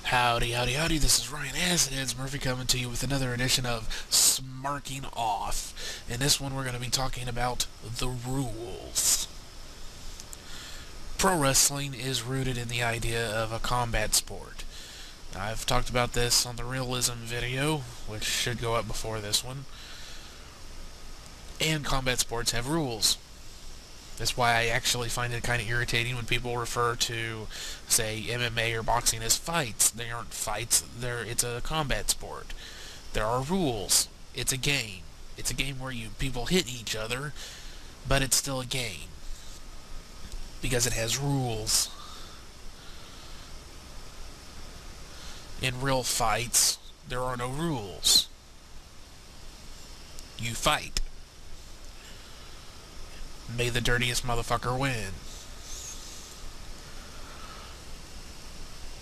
Howdy, howdy, howdy, this is Ryan Acids Murphy coming to you with another edition of Smarking Off. In this one, we're going to be talking about the rules. Pro wrestling is rooted in the idea of a combat sport. I've talked about this on the realism video, which should go up before this one. And combat sports have rules. That's why I actually find it kind of irritating when people refer to, say, MMA or boxing as fights. They aren't fights. It's a combat sport. There are rules. It's a game. It's a game where people hit each other, but it's still a game because it has rules. In real fights, there are no rules. You fight. May the dirtiest motherfucker win.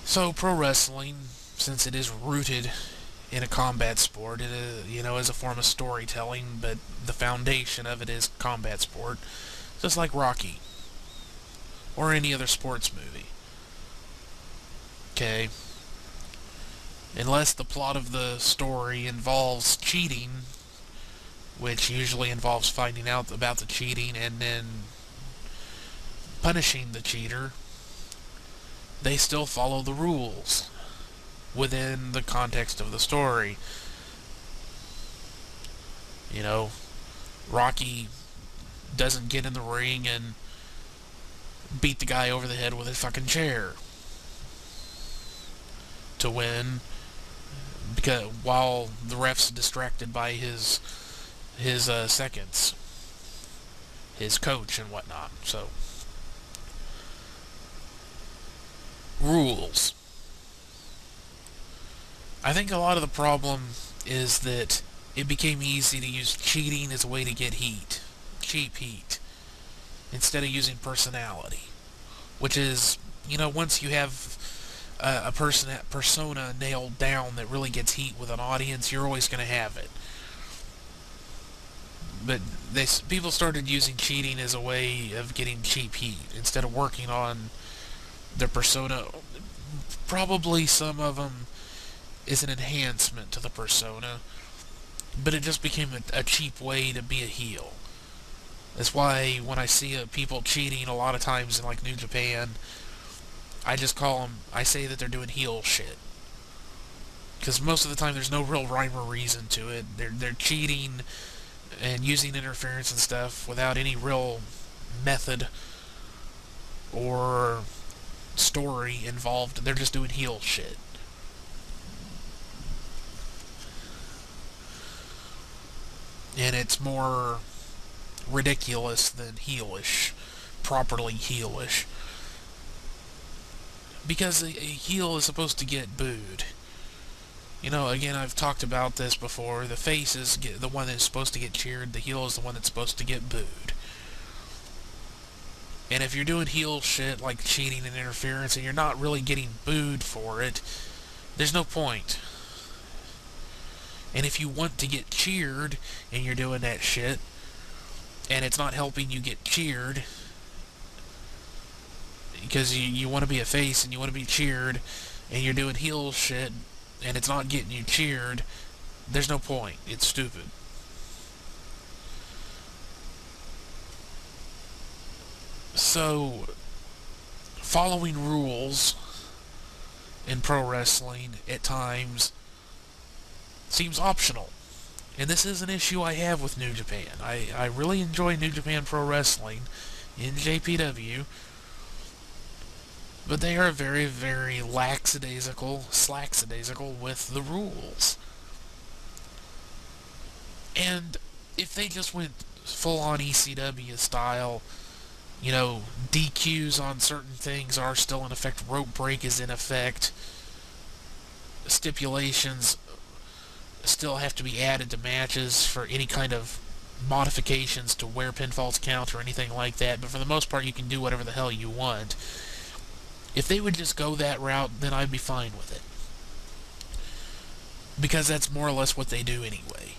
So pro wrestling, since it is rooted in a combat sport, it is a form of storytelling, but the foundation of it is combat sport, just like Rocky or any other sports movie. Okay. Unless the plot of the story involves cheating, which usually involves finding out about the cheating and then punishing the cheater, they still follow the rules within the context of the story. You know, Rocky doesn't get in the ring and beat the guy over the head with a fucking chair to win, because while the ref's distracted by his seconds, his coach and whatnot. So, rules. I think a lot of the problem is that it became easy to use cheating as a way to get heat, cheap heat, instead of using personality, which is, once you have a persona nailed down that really gets heat with an audience, you're always going to have it. But people started using cheating as a way of getting cheap heat instead of working on their persona. Probably some of them is an enhancement to the persona, but it just became a cheap way to be a heel. That's why when I see people cheating a lot of times in like New Japan, I say that they're doing heel shit. Because most of the time there's no real rhyme or reason to it. They're cheating and using interference and stuff without any real method or story involved. They're just doing heel shit. And it's more ridiculous than heelish, properly heelish. Because a heel is supposed to get booed. Again, I've talked about this before. The face is the one that's supposed to get cheered. The heel is the one that's supposed to get booed. And if you're doing heel shit like cheating and interference and you're not really getting booed for it, there's no point. And if you want to get cheered and you're doing that shit and it's not helping you get cheered because you want to be a face and you want to be cheered and you're doing heel shit and it's not getting you cheered, there's no point. It's stupid. So, following rules in pro wrestling at times seems optional. And this is an issue I have with New Japan. I really enjoy New Japan Pro Wrestling in JPW, but they are very, very slackadaisical with the rules. And if they just went full-on ECW style, DQs on certain things are still in effect, rope break is in effect, stipulations still have to be added to matches for any kind of modifications to where pinfalls count or anything like that, but for the most part you can do whatever the hell you want. If they would just go that route, then I'd be fine with it. Because that's more or less what they do anyway.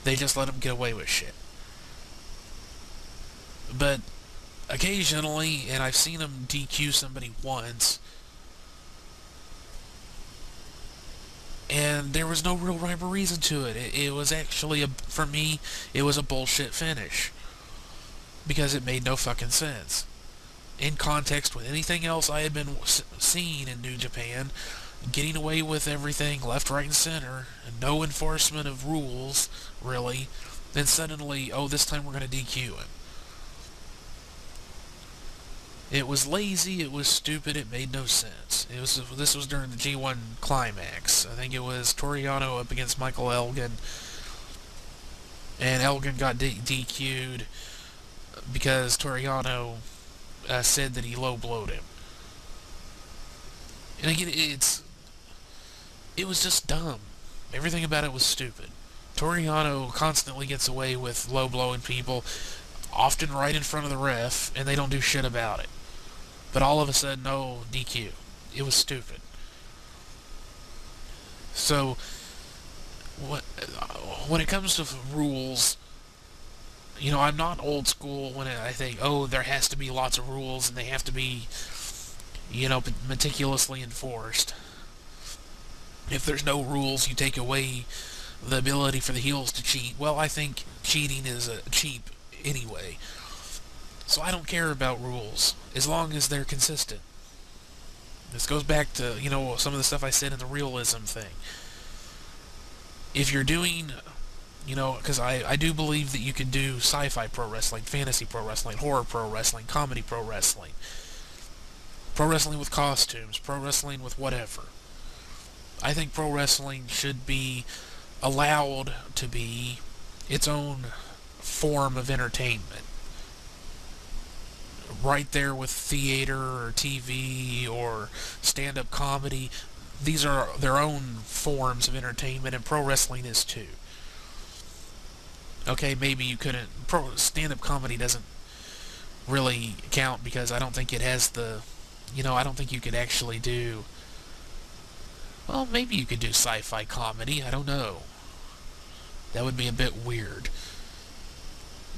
They just let them get away with shit. But occasionally, and I've seen him DQ somebody once, and there was no real rhyme or reason to it. It was actually, for me, it was a bullshit finish. Because it made no fucking sense. In context with anything else I had been seeing in New Japan, getting away with everything left, right, and center, and no enforcement of rules, really, then suddenly, oh, this time we're going to DQ him. It was lazy, it was stupid, it made no sense. This was during the G1 climax. I think it was Toriano up against Michael Elgin, and Elgin got DQ'd because Toriano said that he low-blowed him. And again, it was just dumb. Everything about it was stupid. Toriano constantly gets away with low-blowing people, often right in front of the ref, and they don't do shit about it. But all of a sudden, no, DQ. It was stupid. So, when it comes to rules, you know, I'm not old school when I think, oh, there has to be lots of rules and they have to be, you know, meticulously enforced. If there's no rules, you take away the ability for the heels to cheat. Well, I think cheating is cheap anyway. So I don't care about rules, as long as they're consistent. This goes back to, you know, some of the stuff I said in the realism thing. If you're doing, you know, because I do believe that you can do sci-fi pro wrestling, fantasy pro wrestling, horror pro wrestling, comedy pro wrestling with costumes, pro wrestling with whatever. I think pro wrestling should be allowed to be its own form of entertainment. Right there with theater or TV or stand-up comedy. These are their own forms of entertainment, and pro wrestling is too. Okay, maybe you couldn't... stand-up comedy doesn't really count because I don't think it has the... You know, I don't think you could actually do... Well, maybe you could do sci-fi comedy, I don't know. That would be a bit weird.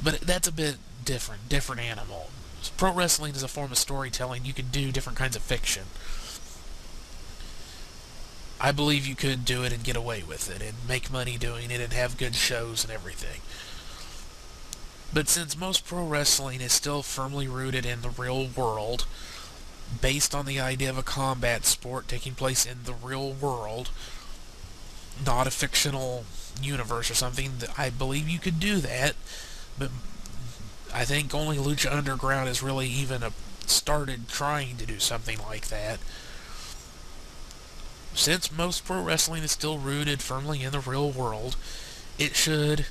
But that's a bit different animal. Pro wrestling is a form of storytelling. You can do different kinds of fiction. I believe you could do it and get away with it and make money doing it and have good shows and everything. But since most pro wrestling is still firmly rooted in the real world, based on the idea of a combat sport taking place in the real world, not a fictional universe or something, I believe you could do that, but I think only Lucha Underground has really even started trying to do something like that. Since most pro wrestling is still rooted firmly in the real world, it should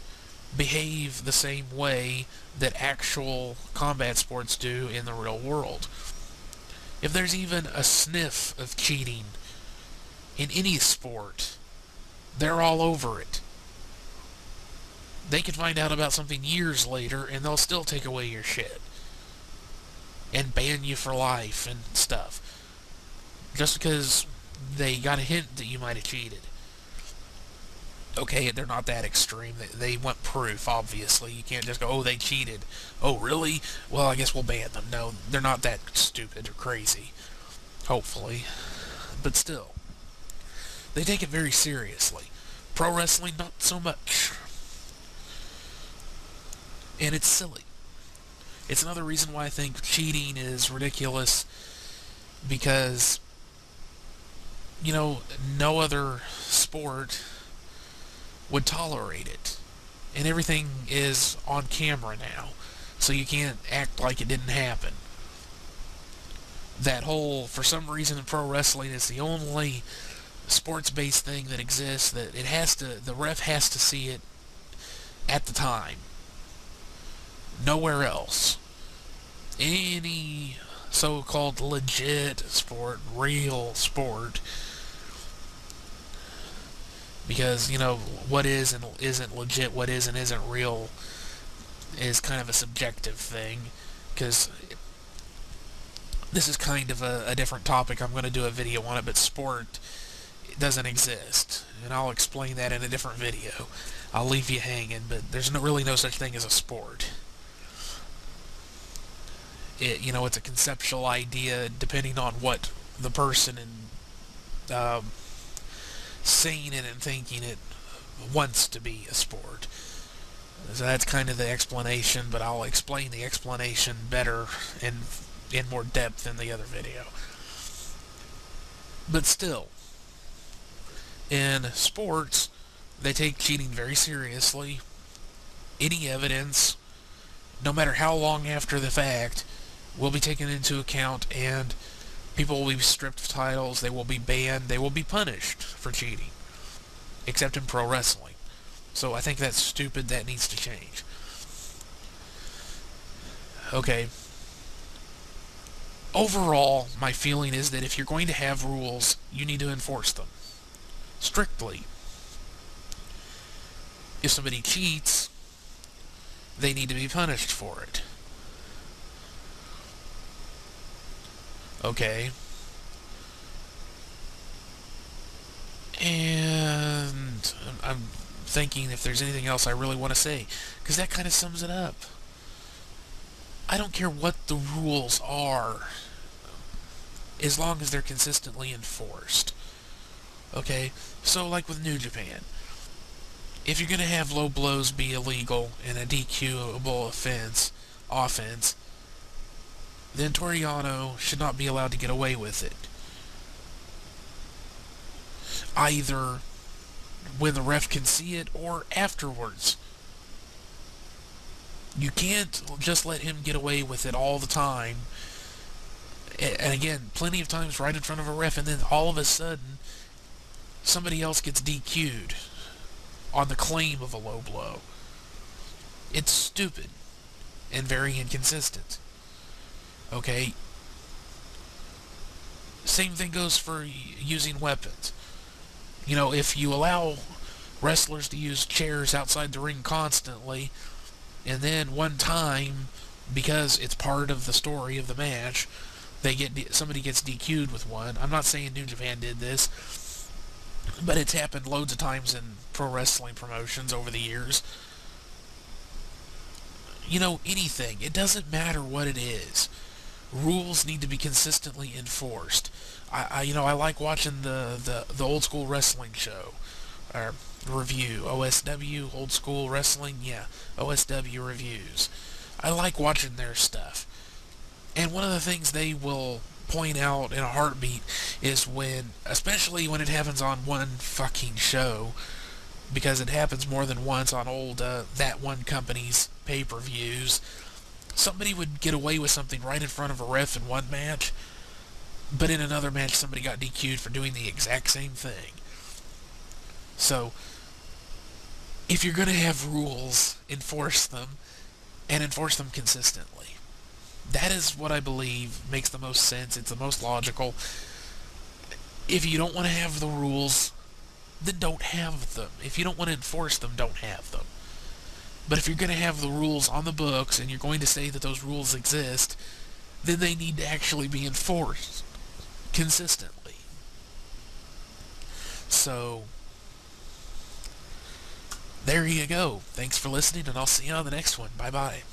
behave the same way that actual combat sports do in the real world. If there's even a sniff of cheating in any sport, they're all over it. They can find out about something years later and they'll still take away your shit and ban you for life and stuff just because they got a hint that you might have cheated. Okay, they're not that extreme. They want proof, obviously. You can't just go, oh, they cheated. Oh, really? Well, I guess we'll ban them. No, they're not that stupid or crazy. Hopefully. But still. They take it very seriously. Pro wrestling, not so much. And it's silly. It's another reason why I think cheating is ridiculous, because, you know, no other sport would tolerate it. And everything is on camera now, so you can't act like it didn't happen. That whole, for some reason in pro wrestling, it's the only sports-based thing that exists that the ref has to see it at the time. Nowhere else. Any so-called legit sport, real sport, because, you know, what is and isn't legit, what is and isn't real is kind of a subjective thing, because this is kind of a different topic. I'm going to do a video on it, but sport doesn't exist, and I'll explain that in a different video. I'll leave you hanging, but there's really no such thing as a sport. it's a conceptual idea depending on what the person saying it and thinking it wants to be a sport. So that's kind of the explanation, but I'll explain the explanation better and in more depth in the other video. But still, in sports, they take cheating very seriously. Any evidence, no matter how long after the fact, will be taken into account, and people will be stripped of titles, they will be banned, they will be punished for cheating. Except in pro wrestling. So I think that's stupid, that needs to change. Okay. Overall, my feeling is that if you're going to have rules, you need to enforce them. Strictly. If somebody cheats, they need to be punished for it. Okay. And I'm thinking if there's anything else I really want to say, because that kind of sums it up. I don't care what the rules are, as long as they're consistently enforced. Okay? So, like with New Japan, if you're going to have low blows be illegal and a DQable offense, then Toru Yano should not be allowed to get away with it. Either when the ref can see it or afterwards. You can't just let him get away with it all the time. And again, plenty of times right in front of a ref, and then all of a sudden, somebody else gets DQ'd on the claim of a low blow. It's stupid and very inconsistent. Okay? Same thing goes for using weapons. If you allow wrestlers to use chairs outside the ring constantly, and then one time, because it's part of the story of the match, somebody gets DQ'd with one. I'm not saying New Japan did this, but it's happened loads of times in pro wrestling promotions over the years. Anything. It doesn't matter what it is. Rules need to be consistently enforced. I like watching the old school wrestling show, or review, OSW, old school wrestling, yeah, OSW reviews. I like watching their stuff. And one of the things they will point out in a heartbeat is especially when it happens on one fucking show, because it happens more than once on old, that one company's pay-per-views, somebody would get away with something right in front of a ref in one match, but in another match somebody got DQ'd for doing the exact same thing. So, if you're going to have rules, enforce them, and enforce them consistently. That is what I believe makes the most sense. It's the most logical. If you don't want to have the rules, then don't have them. If you don't want to enforce them, don't have them. But if you're going to have the rules on the books, and you're going to say that those rules exist, then they need to actually be enforced consistently. So, there you go. Thanks for listening, and I'll see you on the next one. Bye-bye.